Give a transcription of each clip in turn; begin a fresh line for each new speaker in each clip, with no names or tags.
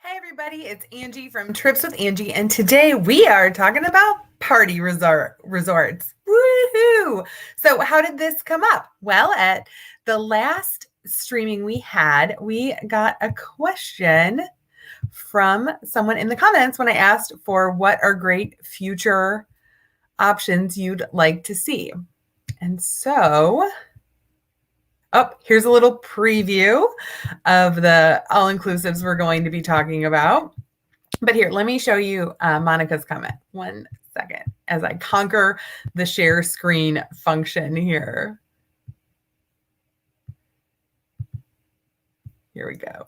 Hey everybody, it's Angie from Trips with Angie, and today we are talking about party resorts. Woohoo! So how did this come up? Well, at the last streaming we had, we got a question from someone in the comments when I asked for what are great future options you'd like to see. And so here's a little preview of the all-inclusives we're going to be talking about. But here, let me show you Monica's comment. 1 second as I conquer the share screen function here. Here we go.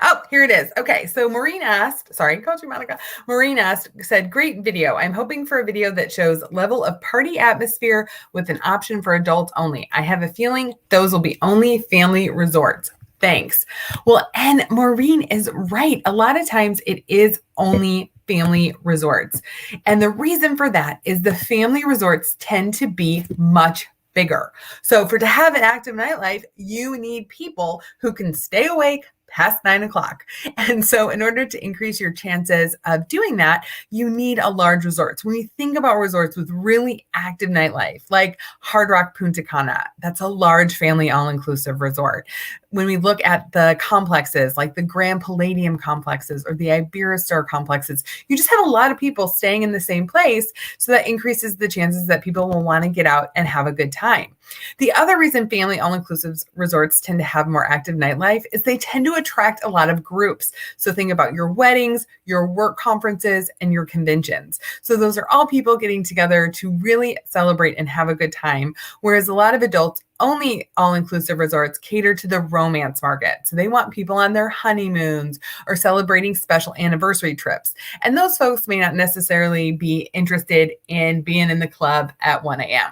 Oh, here it is. Okay, so Maureen asked, sorry, I called you Monica. Maureen asked, said, great video. I'm hoping for a video that shows level of party atmosphere with an option for adults only. I have a feeling those will be only family resorts. Thanks. Well, and Maureen is right. A lot of times it is only family resorts. And the reason for that is the family resorts tend to be much bigger. So to have an active nightlife, you need people who can stay awake past 9 o'clock. And so in order to increase your chances of doing that, you need a large resort. So when we think about resorts with really active nightlife, like Hard Rock Punta Cana, that's a large family all-inclusive resort. When we look at the complexes, like the Grand Palladium complexes or the Iberostar complexes, you just have a lot of people staying in the same place. So that increases the chances that people will want to get out and have a good time. The other reason family all-inclusive resorts tend to have more active nightlife is they tend to attract a lot of groups. So think about your weddings, your work conferences, and your conventions. So those are all people getting together to really celebrate and have a good time. Whereas a lot of adults only all-inclusive resorts cater to the romance market. So they want people on their honeymoons or celebrating special anniversary trips. And those folks may not necessarily be interested in being in the club at 1 a.m.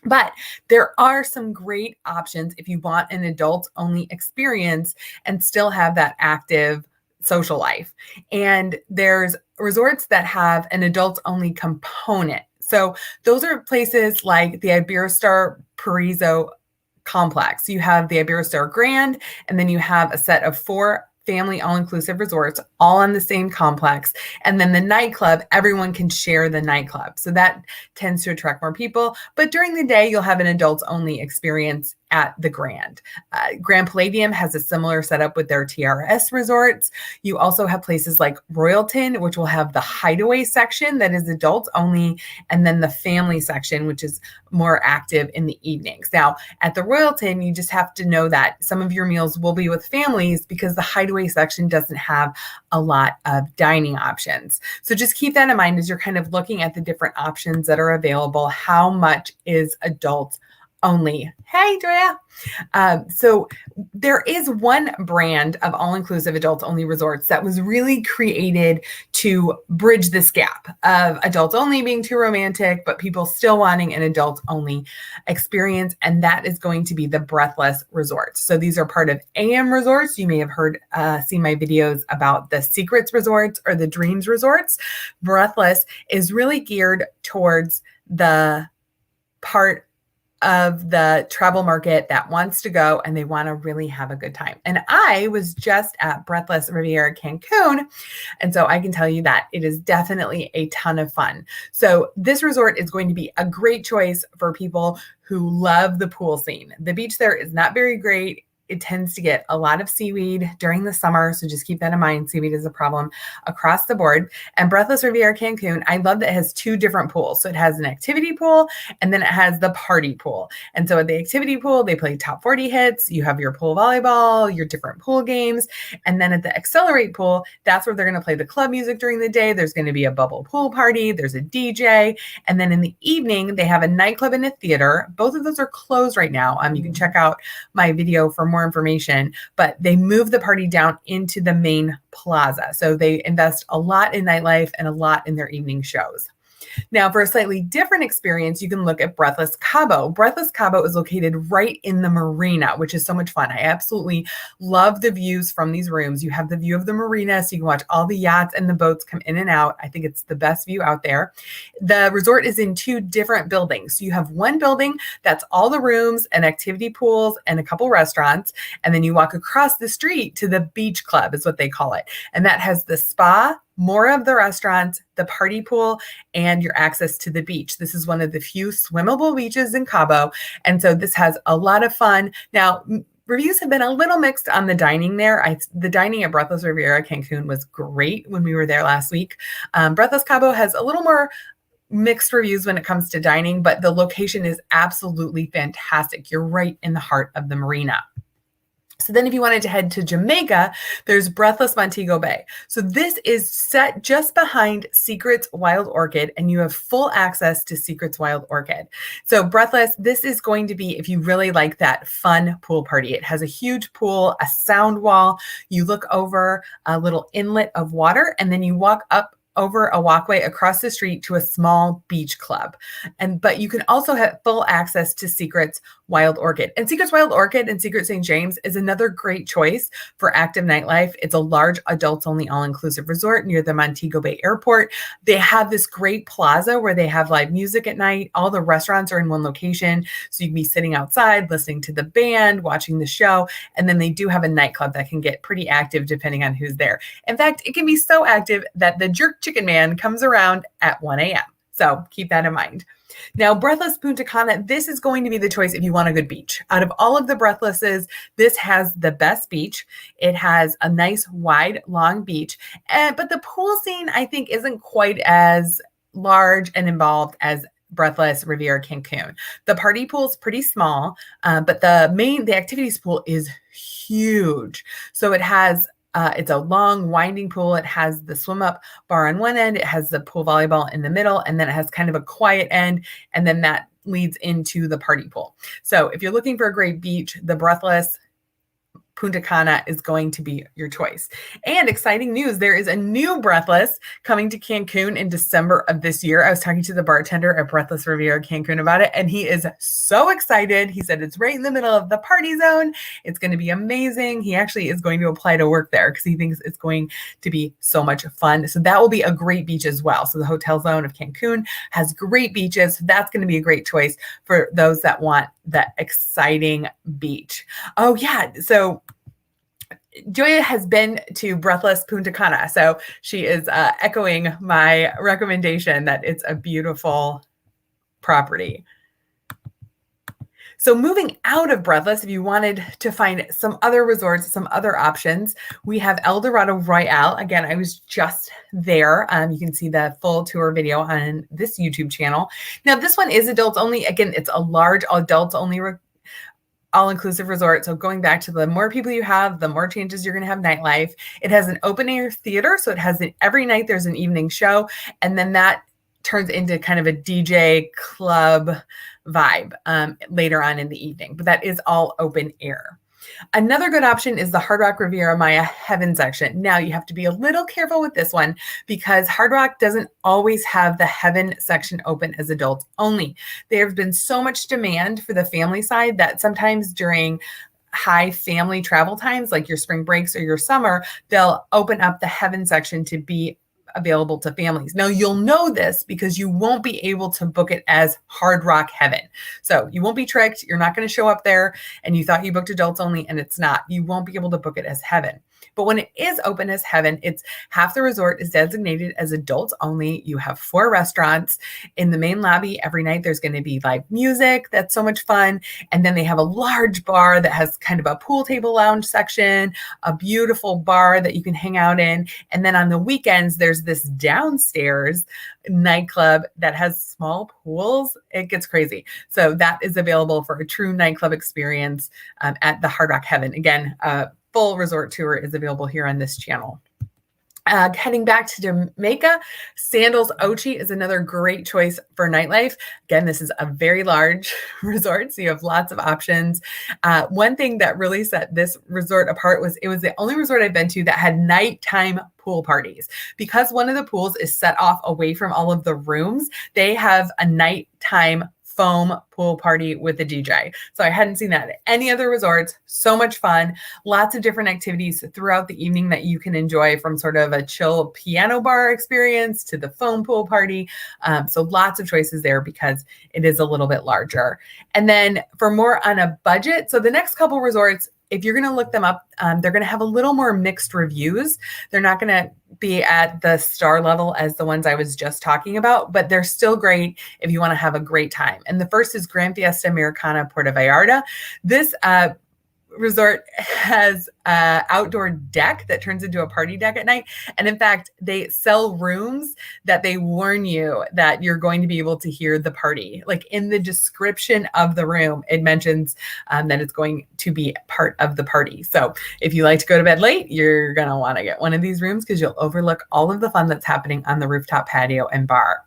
But there are some great options if you want an adults-only experience and still have that active social life. And there's resorts that have an adults-only component. So those are places like the Iberostar Paraiso complex. You have the Iberostar Grand, and then you have a set of 4 family all-inclusive resorts all on the same complex. And then the nightclub, everyone can share the nightclub. So that tends to attract more people. But during the day, you'll have an adults-only experience at the Grand. Grand Palladium has a similar setup with their TRS resorts. You also have places like Royalton, which will have the hideaway section that is adults only, and then the family section, which is more active in the evenings. Now, at the Royalton, you just have to know that some of your meals will be with families because the hideaway section doesn't have a lot of dining options. So just keep that in mind as you're kind of looking at the different options that are available. How much is adults only? Hey, Drea. So there is one brand of all-inclusive adults-only resorts that was really created to bridge this gap of adults-only being too romantic, but people still wanting an adults-only experience, and that is going to be the Breathless Resorts. So these are part of AmResorts. You may have heard, seen my videos about the Secrets Resorts or the Dreams Resorts. Breathless is really geared towards the part of the travel market that wants to go and they want to really have a good time. And I was just at Breathless Riviera Cancun. And so I can tell you that it is definitely a ton of fun. So this resort is going to be a great choice for people who love the pool scene. The beach there is not very great. It tends to get a lot of seaweed during the summer. So just keep that in mind. Seaweed is a problem across the board. And Breathless Riviera Cancun, I love that it has 2 different pools. So it has an activity pool and then it has the party pool. And so at the activity pool, they play top 40 hits. You have your pool volleyball, your different pool games. And then at the accelerate pool, that's where they're going to play the club music during the day. There's going to be a bubble pool party. There's a DJ. And then in the evening, they have a nightclub and a theater. Both of those are closed right now. You can check out my video for more information, but they move the party down into the main plaza. So they invest a lot in nightlife and a lot in their evening shows. Now, for a slightly different experience, you can look at Breathless Cabo. Breathless Cabo is located right in the marina, which is so much fun. I absolutely love the views from these rooms. You have the view of the marina, so you can watch all the yachts and the boats come in and out. I think it's the best view out there. The resort is in 2 different buildings. So you have one building that's all the rooms and activity pools and a couple restaurants. And then you walk across the street to the beach club, is what they call it. And that has the spa, more of the restaurants, the party pool, and your access to the beach. This is one of the few swimmable beaches in Cabo. And so this has a lot of fun. Now, reviews have been a little mixed on the dining there. The dining at Breathless Riviera Cancun was great when we were there last week. Breathless Cabo has a little more mixed reviews when it comes to dining, but the location is absolutely fantastic. You're right in the heart of the marina. So then if you wanted to head to Jamaica, there's Breathless Montego Bay. So this is set just behind Secrets Wild Orchid, and you have full access to Secrets Wild Orchid. So Breathless, this is going to be if you really like that fun pool party. It has a huge pool, a sound wall. You look over a little inlet of water, and then you walk up over a walkway across the street to a small beach club. But you can also have full access to Secrets Wild Orchid. And Secrets Wild Orchid and Secret St. James is another great choice for active nightlife. It's a large adults only all-inclusive resort near the Montego Bay Airport. They have this great plaza where they have live music at night. All the restaurants are in one location. So you can be sitting outside, listening to the band, watching the show. And then they do have a nightclub that can get pretty active depending on who's there. In fact, it can be so active that the jerk chicken man comes around at 1 a.m. So keep that in mind. Now, Breathless Punta Cana, this is going to be the choice if you want a good beach. Out of all of the Breathlesses, this has the best beach. It has a nice, wide, long beach. But the pool scene, I think, isn't quite as large and involved as Breathless Riviera Cancun. The party pool is pretty small, but the activities pool is huge. So it has it's a long winding pool. It has the swim up bar on one end. It has the pool volleyball in the middle, and then it has kind of a quiet end. And then that leads into the party pool. So if you're looking for a great beach, the Breathless Punta Cana is going to be your choice. And exciting news, there is a new Breathless coming to Cancun in December of this year. I was talking to the bartender at Breathless Riviera Cancun about it, and he is so excited. He said it's right in the middle of the party zone. It's going to be amazing. He actually is going to apply to work there because he thinks it's going to be so much fun. So that will be a great beach as well. So the hotel zone of Cancun has great beaches. So that's going to be a great choice for those that want that exciting beach. Oh yeah. So Joya has been to Breathless Punta Cana. So she is echoing my recommendation that it's a beautiful property. So moving out of Breathless, if you wanted to find some other resorts, some other options, we have Dorado Royale. Again, I was just there. You can see the full tour video on this YouTube channel. Now, this one is adults only. Again, it's a large adults only all-inclusive resort. So going back to the more people you have, the more chances you're going to have nightlife. It has an open air theater. So it has every night there's an evening show. And then that turns into kind of a DJ club vibe later on in the evening. But that is all open air. Another good option is the Hard Rock Riviera Maya Heaven section. Now you have to be a little careful with this one because Hard Rock doesn't always have the Heaven section open as adults only. There have been so much demand for the family side that sometimes during high family travel times, like your spring breaks or your summer, they'll open up the Heaven section to be available to families. Now you'll know this because you won't be able to book it as Hard Rock Heaven. So you won't be tricked. You're not going to show up there and you thought you booked adults only and it's not. You won't be able to book it as Heaven. But when it is open as Heaven, it's half the resort is designated as adults only. You have 4 restaurants in the main lobby. Every night there's going to be live music. That's so much fun. And then they have a large bar that has kind of a pool table lounge section, a beautiful bar that you can hang out in. And then on the weekends, there's this downstairs nightclub that has small pools. It gets crazy. So that is available for a true nightclub experience at the Hard Rock Heaven. Again, full resort tour is available here on this channel. Heading back to Jamaica, Sandals Ochi is another great choice for nightlife. Again, this is a very large resort, so you have lots of options. One thing that really set this resort apart was it was the only resort I've been to that had nighttime pool parties. Because one of the pools is set off away from all of the rooms, they have a nighttime foam pool party with a DJ. So I hadn't seen that at any other resorts. So much fun. Lots of different activities throughout the evening that you can enjoy, from sort of a chill piano bar experience to the foam pool party. So lots of choices there because it is a little bit larger. And then for more on a budget, so the next couple resorts, if you're going to look them up, they're going to have a little more mixed reviews. They're not going to be at the star level as the ones I was just talking about, but they're still great if you want to have a great time. And the first is Grand Fiesta Americana, Puerto Vallarta. This resort has an outdoor deck that turns into a party deck at night. And in fact, they sell rooms that they warn you that you're going to be able to hear the party. Like in the description of the room, it mentions that it's going to be part of the party. So if you like to go to bed late, you're going to want to get one of these rooms because you'll overlook all of the fun that's happening on the rooftop patio and bar.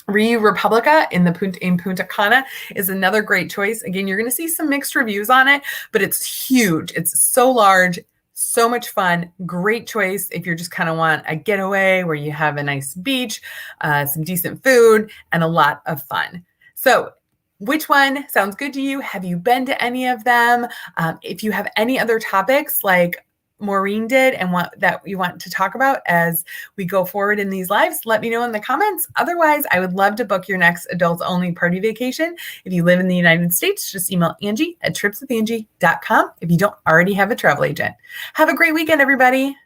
RIU Republica in Punta Cana is another great choice. Again, you're going to see some mixed reviews on it, but it's huge. It's so large, so much fun. Great choice if you're just kind of want a getaway where you have a nice beach, some decent food, and a lot of fun. So which one sounds good to you? Have you been to any of them? If you have any other topics like Maureen did and that you want to talk about as we go forward in these lives, let me know in the comments. Otherwise, I would love to book your next adults only party vacation. If you live in the United States, just email Angie at tripswithangie.com if you don't already have a travel agent. Have a great weekend, everybody.